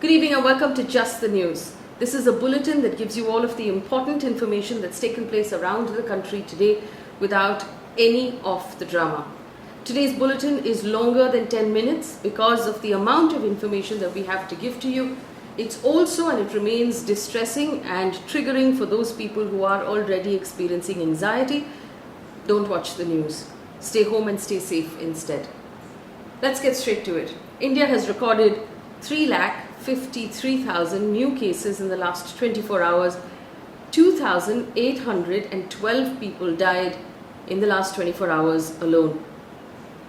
Good evening and welcome to Just the News. This is a bulletin that gives you all of the important information that's taken place around the country today without any of the drama. Today's bulletin is longer than 10 minutes because of the amount of information that we have to give to you. It's also and it remains distressing and triggering for those people who are already experiencing anxiety. Don't watch the news. Stay home and stay safe instead. Let's get straight to it. India has recorded 3,53,000 new cases in the last 24 hours. 2,812 people died in the last 24 hours alone.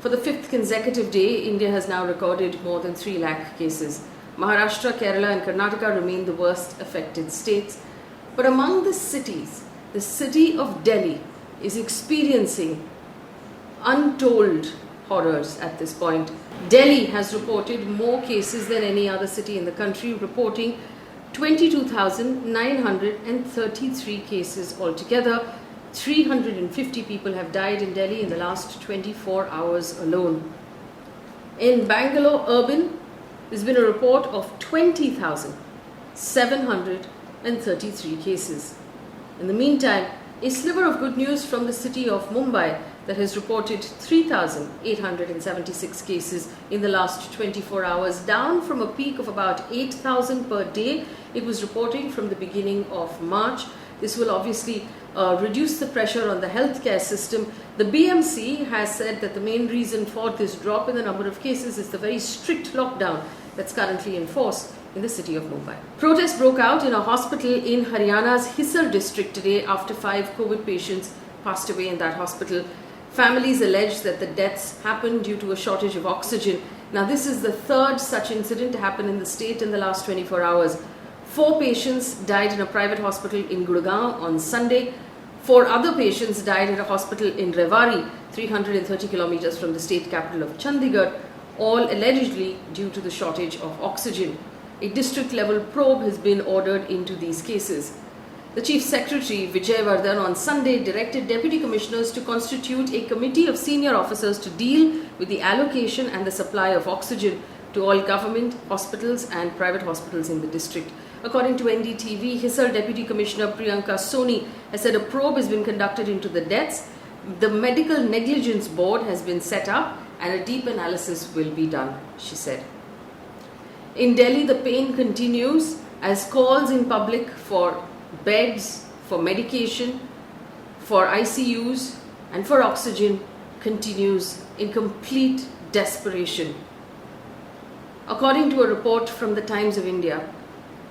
For the fifth consecutive day, India has now recorded more than 3 lakh cases. Maharashtra, Kerala and Karnataka remain the worst affected states. But among the cities, the city of Delhi is experiencing untold horrors at this point. Delhi has reported more cases than any other city in the country, reporting 22,933 cases altogether. 350 people have died in Delhi in the last 24 hours alone. In Bangalore urban, there's been a report of 20,733 cases. In the meantime, a sliver of good news from the city of Mumbai that has reported 3,876 cases in the last 24 hours, down from a peak of about 8,000 per day it was reporting from the beginning of March. This will obviously reduce the pressure on the healthcare system. The BMC has said that the main reason for this drop in the number of cases is the very strict lockdown that's currently in force in the city of Mumbai. Protests broke out in a hospital in Haryana's Hisar district today after 5 COVID patients passed away in that hospital. Families allege that the deaths happened due to a shortage of oxygen. Now, this is the third such incident to happen in the state in the last 24 hours. 4 patients died in a private hospital in Gurgaon on Sunday. 4 other patients died at a hospital in Rewari, 330 kilometers from the state capital of Chandigarh, all allegedly due to the shortage of oxygen. A district-level probe has been ordered into these cases. The Chief Secretary, Vijay Vardhan, on Sunday directed Deputy Commissioners to constitute a committee of senior officers to deal with the allocation and the supply of oxygen to all government hospitals and private hospitals in the district. According to NDTV, Hisar Deputy Commissioner Priyanka Soni has said a probe has been conducted into the deaths. The Medical Negligence Board has been set up and a deep analysis will be done, she said. In Delhi, the pain continues as calls in public for beds, for medication, for ICUs and for oxygen continues in complete desperation. According to a report from the Times of India,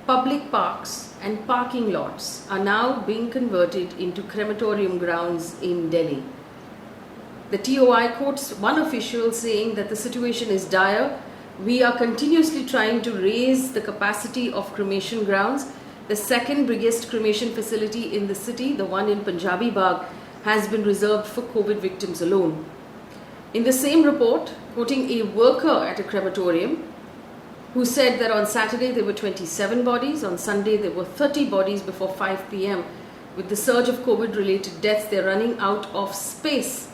public parks and parking lots are now being converted into crematorium grounds in Delhi. The TOI quotes one official saying that the situation is dire. We are continuously trying to raise the capacity of cremation grounds. The second biggest cremation facility in the city, the one in Punjabi Bagh, has been reserved for COVID victims alone. In the same report, quoting a worker at a crematorium, who said that on Saturday there were 27 bodies, on Sunday there were 30 bodies before 5 p.m. With the surge of COVID-related deaths, they're running out of space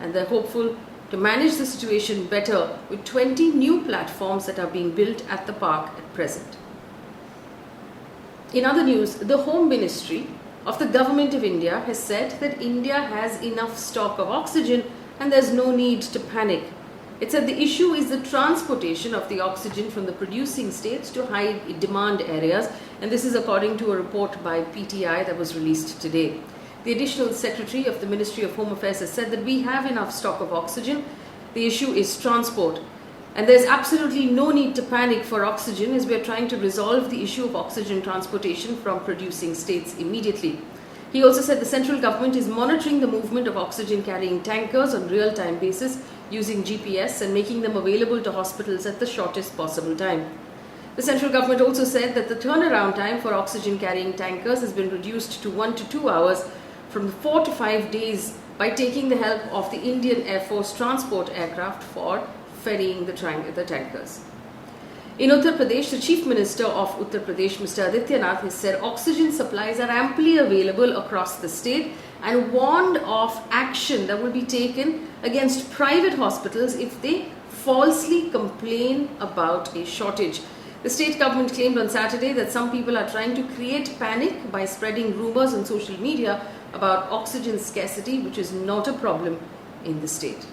and they're hopeful to manage the situation better with 20 new platforms that are being built at the park at present. In other news, the Home Ministry of the Government of India has said that India has enough stock of oxygen and there's no need to panic. It said the issue is the transportation of the oxygen from the producing states to high demand areas, and this is according to a report by PTI that was released today. The Additional Secretary of the Ministry of Home Affairs has said that we have enough stock of oxygen. The issue is transport. And there's absolutely no need to panic for oxygen as we are trying to resolve the issue of oxygen transportation from producing states immediately. He also said the central government is monitoring the movement of oxygen carrying tankers on real-time basis using GPS and making them available to hospitals at the shortest possible time. The central government also said that the turnaround time for oxygen carrying tankers has been reduced to 1 to 2 hours from 4 to 5 days by taking the help of the Indian Air Force transport aircraft for ferrying the tankers. In Uttar Pradesh, the Chief Minister of Uttar Pradesh, Mr. Adityanath, has said oxygen supplies are amply available across the state and warned of action that will be taken against private hospitals if they falsely complain about a shortage. The state government claimed on Saturday that some people are trying to create panic by spreading rumors on social media about oxygen scarcity, which is not a problem in the state.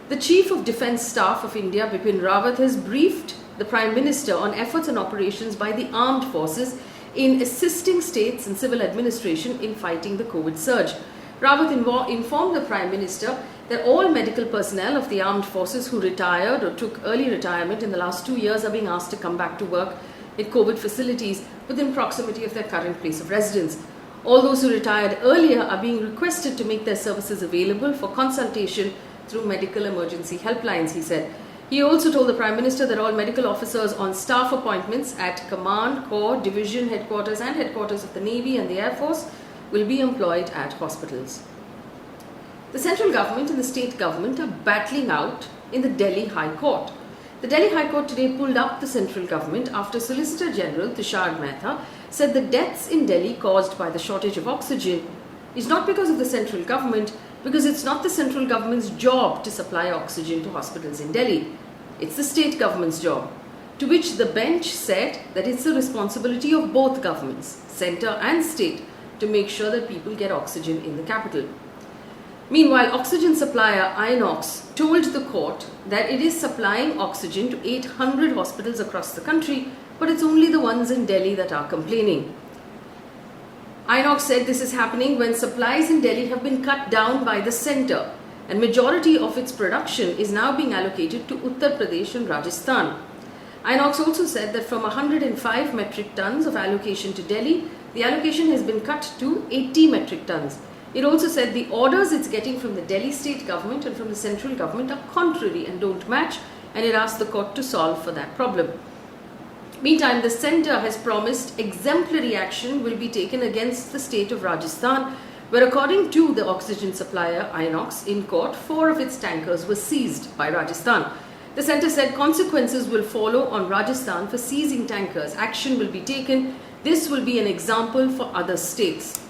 The Chief of Defence Staff of India, Bipin Rawat, has briefed the Prime Minister on efforts and operations by the armed forces in assisting states and civil administration in fighting the COVID surge. Rawat informed the Prime Minister that all medical personnel of the armed forces who retired or took early retirement in the last 2 years are being asked to come back to work at COVID facilities within proximity of their current place of residence. All those who retired earlier are being requested to make their services available for consultation through medical emergency helplines, he said. He also told the Prime Minister that all medical officers on staff appointments at command, corps, division, headquarters and headquarters of the Navy and the Air Force will be employed at hospitals. The central government and the state government are battling out in the Delhi High Court. The Delhi High Court today pulled up the central government after Solicitor General Tushar Mehta said the deaths in Delhi caused by the shortage of oxygen is not because of the central government, because it's not the central government's job to supply oxygen to hospitals in Delhi. It's the state government's job. To which the bench said that it's the responsibility of both governments, centre and state, to make sure that people get oxygen in the capital. Meanwhile, oxygen supplier Inox told the court that it is supplying oxygen to 800 hospitals across the country, but it's only the ones in Delhi that are complaining. Inox said this is happening when supplies in Delhi have been cut down by the centre, and majority of its production is now being allocated to Uttar Pradesh and Rajasthan. Inox also said that from 105 metric tons of allocation to Delhi, the allocation has been cut to 80 metric tons. It also said the orders it's getting from the Delhi state government and from the central government are contrary and don't match, and it asked the court to solve for that problem. Meantime, the centre has promised exemplary action will be taken against the state of Rajasthan, where according to the oxygen supplier Inox in court, 4 of its tankers were seized by Rajasthan. The centre said consequences will follow on Rajasthan for seizing tankers. Action will be taken. This will be an example for other states.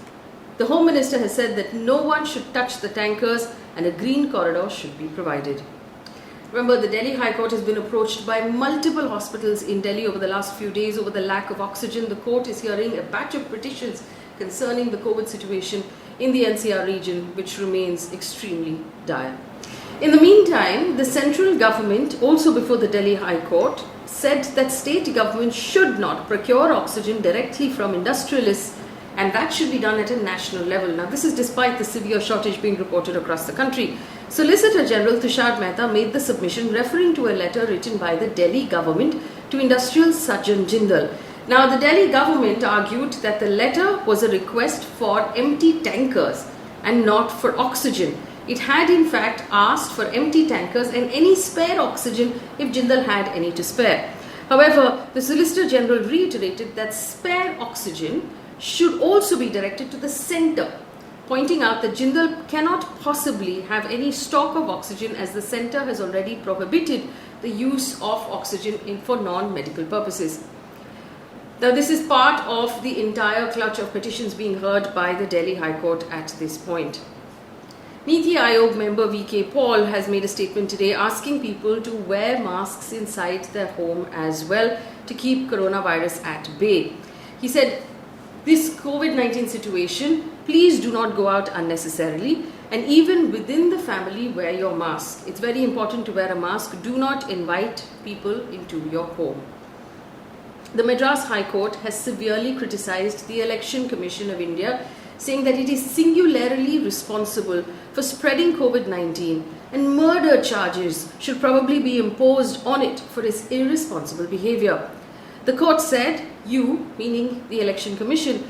The Home Minister has said that no one should touch the tankers and a green corridor should be provided. Remember, the Delhi High Court has been approached by multiple hospitals in Delhi over the last few days over the lack of oxygen. The court is hearing a batch of petitions concerning the COVID situation in the NCR region, which remains extremely dire. In the meantime, the central government, also before the Delhi High Court, said that state governments should not procure oxygen directly from industrialists, and that should be done at a national level. Now, this is despite the severe shortage being reported across the country. Solicitor General Tushar Mehta made the submission referring to a letter written by the Delhi government to industrial Sajjan Jindal. Now, the Delhi government argued that the letter was a request for empty tankers and not for oxygen. It had in fact asked for empty tankers and any spare oxygen if Jindal had any to spare. However, the Solicitor General reiterated that spare oxygen should also be directed to the centre, pointing out that Jindal cannot possibly have any stock of oxygen as the centre has already prohibited the use of oxygen for non-medical purposes. Now, this is part of the entire clutch of petitions being heard by the Delhi High Court at this point. Niti Aayog member V.K. Paul has made a statement today asking people to wear masks inside their home as well to keep coronavirus at bay. He said, this COVID-19 situation, please do not go out unnecessarily, and even within the family, wear your mask. It's very important to wear a mask. Do not invite people into your home. The Madras High Court has severely criticized the Election Commission of India, saying that it is singularly responsible for spreading COVID-19 and murder charges should probably be imposed on it for its irresponsible behavior. The court said, you, meaning the Election Commission,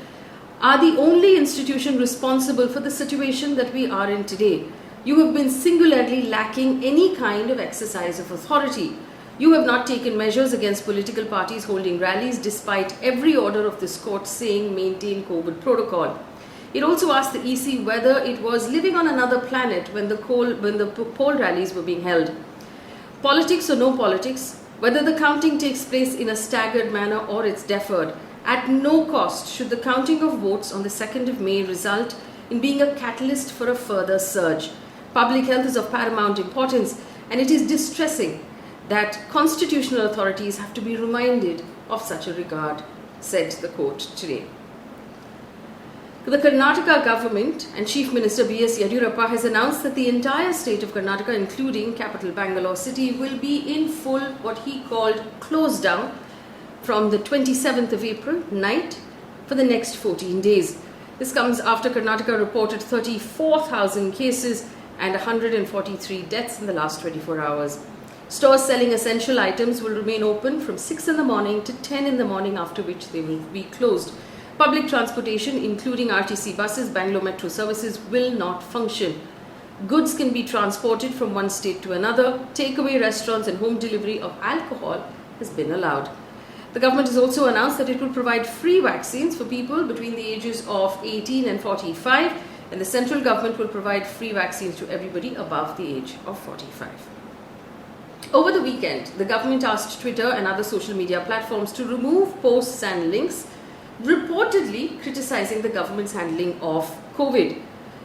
are the only institution responsible for the situation that we are in today. You have been singularly lacking any kind of exercise of authority. You have not taken measures against political parties holding rallies despite every order of this court saying maintain COVID protocol. It also asked the EC whether it was living on another planet when the poll rallies were being held. Politics or no politics, whether the counting takes place in a staggered manner or it's deferred, at no cost should the counting of votes on the 2nd of May result in being a catalyst for a further surge. Public health is of paramount importance, and it is distressing that constitutional authorities have to be reminded of such a regard, said the court today. The Karnataka government and Chief Minister B.S. Yediyurappa has announced that the entire state of Karnataka, including capital Bangalore city, will be in full what he called close down from the 27th of April night for the next 14 days. This comes after Karnataka reported 34,000 cases and 143 deaths in the last 24 hours. Stores selling essential items will remain open from 6 in the morning to 10 in the morning, after which they will be closed. Public transportation, including RTC buses, Bangalore Metro services, will not function. Goods can be transported from one state to another. Takeaway restaurants and home delivery of alcohol has been allowed. The government has also announced that it will provide free vaccines for people between the ages of 18 and 45, and the central government will provide free vaccines to everybody above the age of 45. Over the weekend, the government asked Twitter and other social media platforms to remove posts and links reportedly criticizing the government's handling of COVID.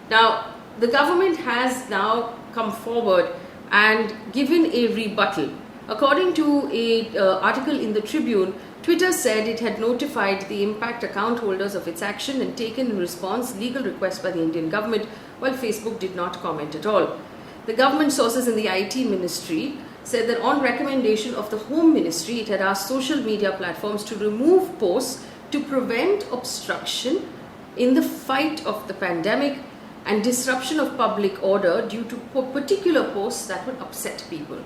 Now, the government has now come forward and given a rebuttal. According to an article in the Tribune, Twitter said it had notified the impact account holders of its action and taken in response legal requests by the Indian government, while Facebook did not comment at all. The government sources in the IT ministry said that on recommendation of the Home Ministry, it had asked social media platforms to remove posts to prevent obstruction in the fight of the pandemic and disruption of public order due to particular posts that would upset people.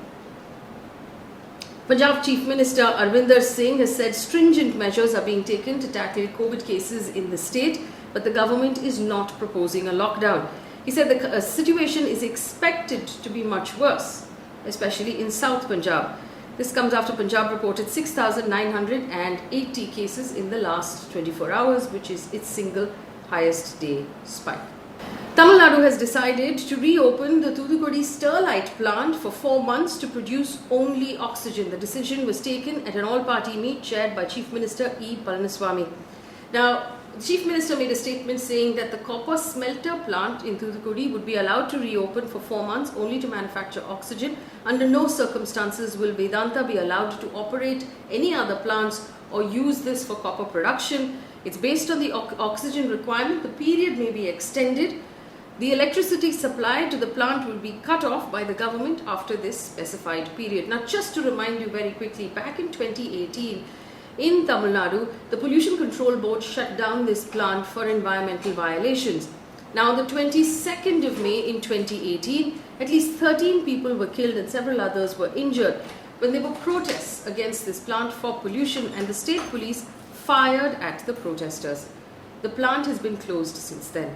Punjab Chief Minister Arvinder Singh has said stringent measures are being taken to tackle COVID cases in the state, but the government is not proposing a lockdown. He said the situation is expected to be much worse, especially in South Punjab. This comes after Punjab reported 6,980 cases in the last 24 hours, which is its single highest day spike. Tamil Nadu has decided to reopen the Thoothukudi Sterlite plant for 4 months to produce only oxygen. The decision was taken at an all-party meet chaired by Chief Minister E. Palaniswamy. Now, the Chief Minister made a statement saying that the copper smelter plant in Thoothukudi would be allowed to reopen for 4 months only to manufacture oxygen. Under no circumstances will Vedanta be allowed to operate any other plants or use this for copper production. It's based on the oxygen requirement. The period may be extended. The electricity supply to the plant will be cut off by the government after this specified period. Now, just to remind you very quickly, back in 2018, in Tamil Nadu, the Pollution Control Board shut down this plant for environmental violations. Now, the 22nd of May in 2018, at least 13 people were killed and several others were injured when there were protests against this plant for pollution, and the state police fired at the protesters. The plant has been closed since then.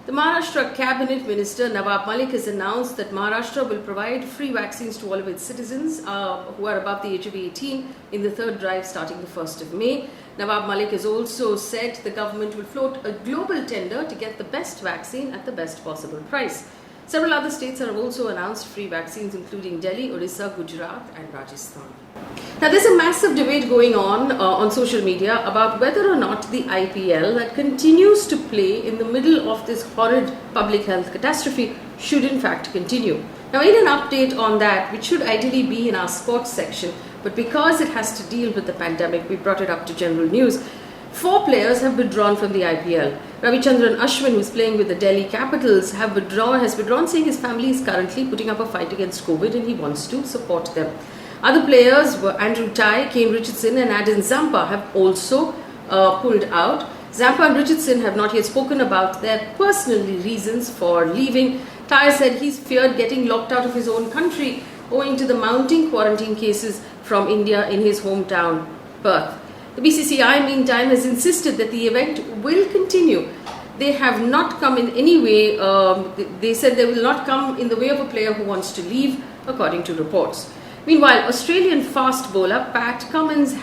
The Maharashtra Cabinet Minister Nawab Malik has announced that Maharashtra will provide free vaccines to all of its citizens who are above the age of 18 in the third drive starting the 1st of May. Nawab Malik has also said the government will float a global tender to get the best vaccine at the best possible price. Several other states have also announced free vaccines, including Delhi, Odisha, Gujarat and Rajasthan. Now, there's a massive debate going on social media about whether or not the IPL that continues to play in the middle of this horrid public health catastrophe should in fact continue. Now, in an update on that, which should ideally be in our sports section, but because it has to deal with the pandemic, we brought it up to general news. 4 players have withdrawn from the IPL. Ravichandran Ashwin, who is playing with the Delhi Capitals, has withdrawn, saying his family is currently putting up a fight against COVID and he wants to support them. Other players were Andrew Tye, Kane Richardson and Adin Zampa have also pulled out. Zampa and Richardson have not yet spoken about their personal reasons for leaving. Tye said he's feared getting locked out of his own country owing to the mounting quarantine cases from India in his hometown, Perth. The BCCI, meantime, has insisted that the event will continue. They have not come in any way, they said they will not come in the way of a player who wants to leave, according to reports. Meanwhile, Australian fast bowler Pat Cummins,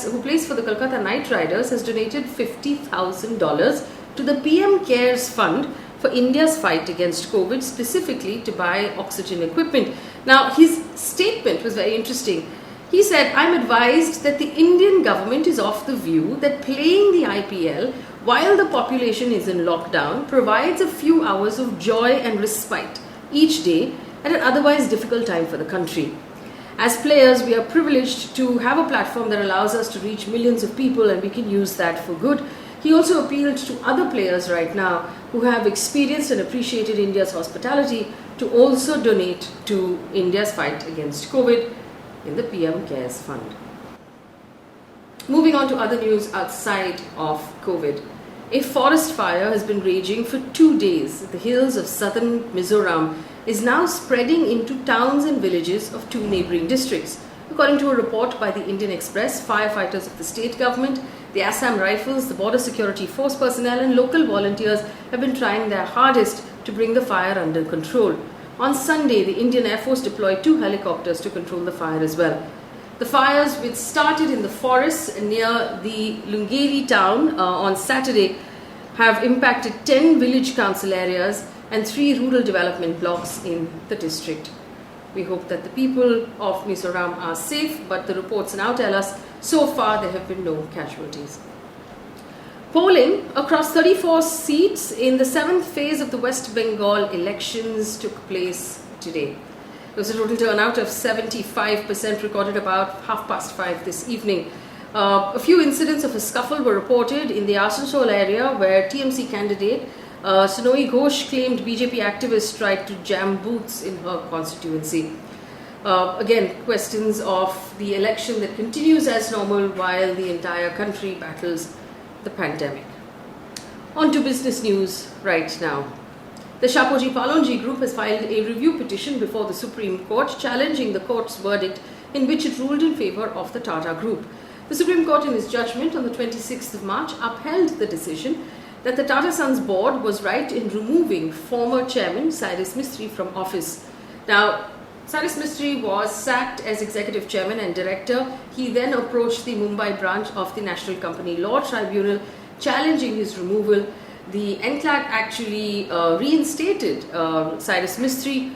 who plays for the Kolkata Knight Riders, has donated $50,000 to the PM Cares Fund for India's fight against COVID, specifically to buy oxygen equipment. Now, his statement was very interesting. He said, "I'm advised that the Indian government is of the view that playing the IPL while the population is in lockdown provides a few hours of joy and respite each day at an otherwise difficult time for the country. As players, we are privileged to have a platform that allows us to reach millions of people, and we can use that for good. He also appealed to other players right now who have experienced and appreciated India's hospitality to also donate to India's fight against COVID in the PM Cares Fund. Moving on to other news outside of COVID. A forest fire has been raging for 2 days in the hills of southern Mizoram, is now spreading into towns and villages of 2 neighbouring districts. According to a report by the Indian Express, firefighters of the state government, the Assam Rifles, the Border Security Force personnel and local volunteers have been trying their hardest to bring the fire under control. On Sunday, the Indian Air Force deployed 2 helicopters to control the fire as well. The fires, which started in the forests near the Lungeri town on Saturday, have impacted 10 village council areas and 3 rural development blocks in the district. We hope that the people of Mizoram are safe, but the reports now tell us so far there have been no casualties. Polling across 34 seats in the 7th phase of the West Bengal elections took place today. There was a total turnout of 75% recorded about 5:30 this evening. A few incidents of a scuffle were reported in the Asansol area where TMC candidate Sonoyi Ghosh claimed BJP activists tried to jam booths in her constituency. Again, questions of the election that continues as normal while the entire country battles the pandemic. On to business news right now. The Shapoorji Pallonji Group has filed a review petition before the Supreme Court challenging the court's verdict in which it ruled in favour of the Tata Group. The Supreme Court, in its judgment on the 26th of March, upheld the decision that the Tata Sons board was right in removing former chairman Cyrus Mistry from office. Now, Cyrus Mistry was sacked as executive chairman and director. He then approached the Mumbai branch of the National Company Law Tribunal challenging his removal. The NCLAT actually reinstated Cyrus Mistry,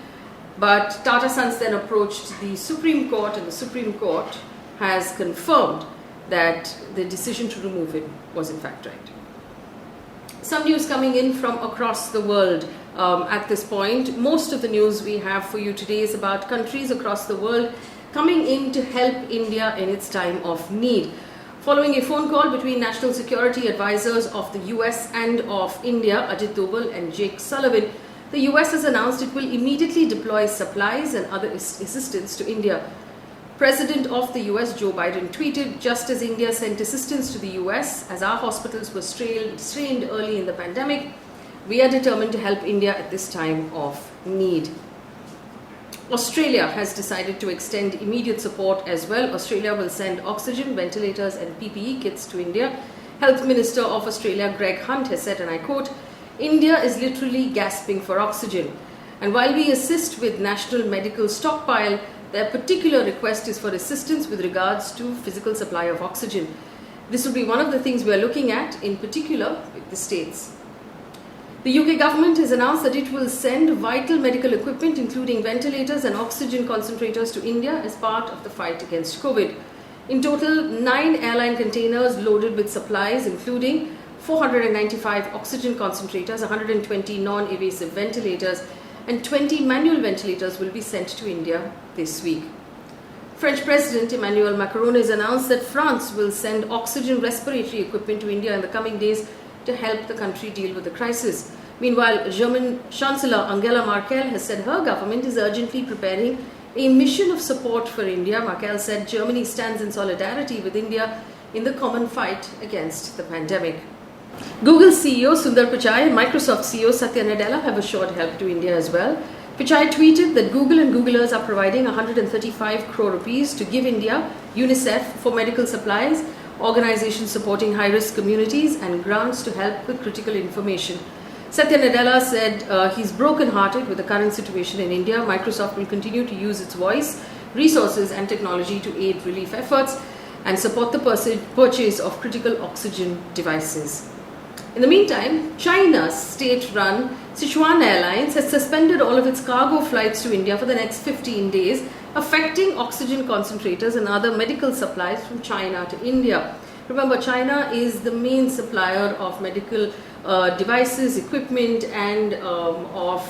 but Tata Sons then approached the Supreme Court, and the Supreme Court has confirmed that the decision to remove him was in fact right. Some news coming in from across the world at this point. Most of the news we have for you today is about countries across the world coming in to help India in its time of need. Following a phone call between national security advisors of the US and of India, Ajit Doval and Jake Sullivan, the US has announced it will immediately deploy supplies and other assistance to India. President of the US, Joe Biden, tweeted, "Just as India sent assistance to the US as our hospitals were strained early in the pandemic, we are determined to help India at this time of need." Australia has decided to extend immediate support as well. Australia will send oxygen, ventilators and PPE kits to India. Health Minister of Australia, Greg Hunt, has said, and I quote, "India is literally gasping for oxygen. And while we assist with national medical stockpile, their particular request is for assistance with regards to physical supply of oxygen. This will be one of the things we are looking at, in particular with the States." The UK government has announced that it will send vital medical equipment, including ventilators and oxygen concentrators, to India as part of the fight against COVID. In total, 9 airline containers loaded with supplies, including 495 oxygen concentrators, 120 non-invasive ventilators, and 20 manual ventilators will be sent to India this week. French President Emmanuel Macron has announced that France will send oxygen respiratory equipment to India in the coming days to help the country deal with the crisis. Meanwhile, German Chancellor Angela Merkel has said her government is urgently preparing a mission of support for India. Merkel said Germany stands in solidarity with India in the common fight against the pandemic. Google CEO Sundar Pichai and Microsoft CEO Satya Nadella have assured help to India as well. Pichai tweeted that Google and Googlers are providing 135 crore rupees to give India, UNICEF for medical supplies, organizations supporting high-risk communities and grants to help with critical information. Satya Nadella said he's broken-hearted with the current situation in India. Microsoft will continue to use its voice, resources and technology to aid relief efforts and support the purchase of critical oxygen devices. In the meantime, China's state-run Sichuan Airlines has suspended all of its cargo flights to India for the next 15 days, affecting oxygen concentrators and other medical supplies from China to India. Remember, China is the main supplier of medical devices, equipment and of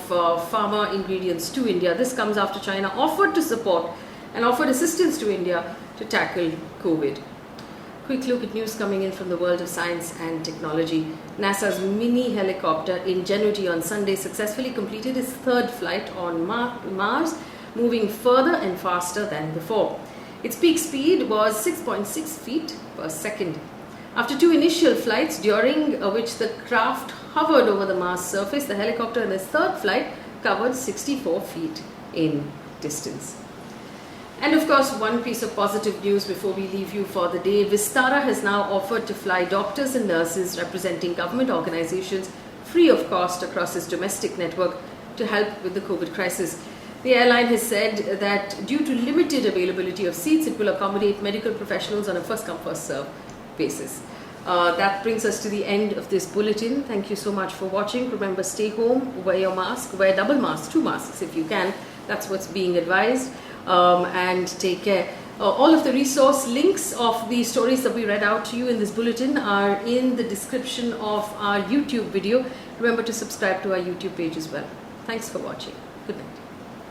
pharma ingredients to India. This comes after China offered to support and offered assistance to India to tackle COVID. Quick look at news coming in from the world of science and technology. NASA's mini helicopter Ingenuity on Sunday successfully completed its third flight on Mars, moving further and faster than before. Its peak speed was 6.6 feet per second. After two initial flights, during which the craft hovered over the Mars surface, the helicopter in its third flight covered 64 feet in distance. And of course, one piece of positive news before we leave you for the day. Vistara has now offered to fly doctors and nurses representing government organizations free of cost across its domestic network to help with the COVID crisis. The airline has said that due to limited availability of seats, it will accommodate medical professionals on a first-come, first-served basis. That brings us to the end of this bulletin. Thank you so much for watching. Remember, stay home, wear your mask, wear double masks, 2 masks if you can. That's what's being advised. And take care. All of the resource links of the stories that we read out to you in this bulletin are in the description of our YouTube video. Remember to subscribe to our YouTube page as well. Thanks for watching. Good night.